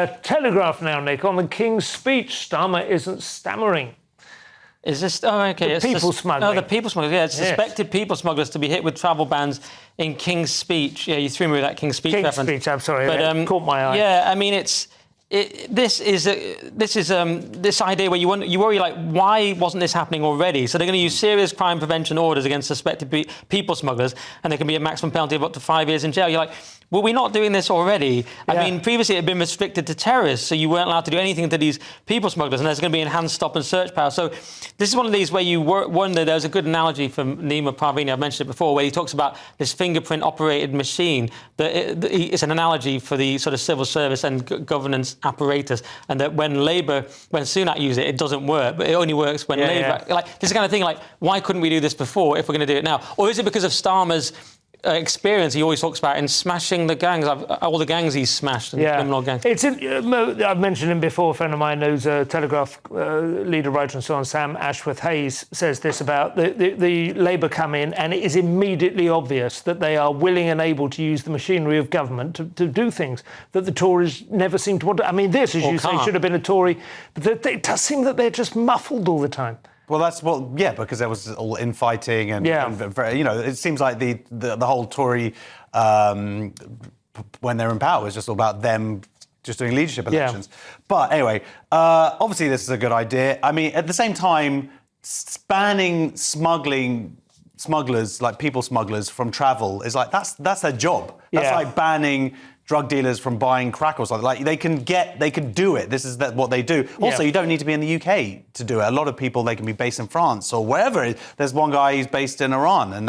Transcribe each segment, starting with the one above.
Telegraph now, Nick, on the King's speech. Starmer isn't stammering. Is this... Oh, OK. The people smuggling. Oh, the people smugglers, yeah. It's suspected people smugglers to be hit with travel bans in King's speech. Yeah, you threw me with that King's speech reference. King's speech, I'm sorry, but, caught my eye. Yeah, I mean, this idea where you worry, like, why wasn't this happening already? So they're going to use serious crime prevention orders against suspected people smugglers, and there can be a maximum penalty of up to 5 years in jail. You're like, well, we're not doing this already. I mean, previously it had been restricted to terrorists, so you weren't allowed to do anything to these people smugglers, and there's going to be enhanced stop and search power. So this is one of these where you wonder. There's a good analogy from Nima Parvini, I've mentioned it before, where he talks about this fingerprint-operated machine. It's an analogy for the sort of civil service and governance apparatus, and that when Sunak used it, it doesn't work, but it only works when Labour... Like, this is the kind of thing, like, why couldn't we do this before if we're going to do it now? Or is it because of Starmer's experience he always talks about in smashing the gangs, all the gangs he's smashed, and criminal gangs? I've mentioned him before. A friend of mine who's a Telegraph leader, writer and so on, Sam Ashworth-Hayes, says this about the Labour come in, and it is immediately obvious that they are willing and able to use the machinery of government to do things that the Tories never seem to want to. I mean, this, as you say, should have been a Tory, but it does seem that they're just muffled all the time. Well, because there was all infighting and you know, it seems like the whole Tory, when they're in power, is just all about them just doing leadership elections. But anyway, obviously this is a good idea. I mean, at the same time, banning smugglers, like people smugglers, from travel is like that's their job. That's like banning drug dealers from buying crack or something. Like, they can do it. This is what they do. Also, you don't need to be in the UK to do it. A lot of people, they can be based in France or wherever. There's one guy who's based in Iran, and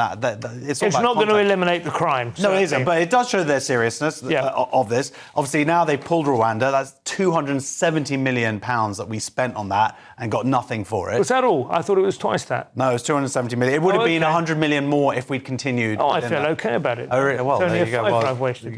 it's not going to eliminate the crime. No, it isn't, but it does show their seriousness of this. Obviously, now they pulled Rwanda. That's £270 million that we spent on that and got nothing for it. Was that all? I thought it was twice that. No, it was 270 million. It would have been 100 million more if we'd continued. Oh, I feel OK about it. Oh, really? Well, it's only there you go. I've wasted.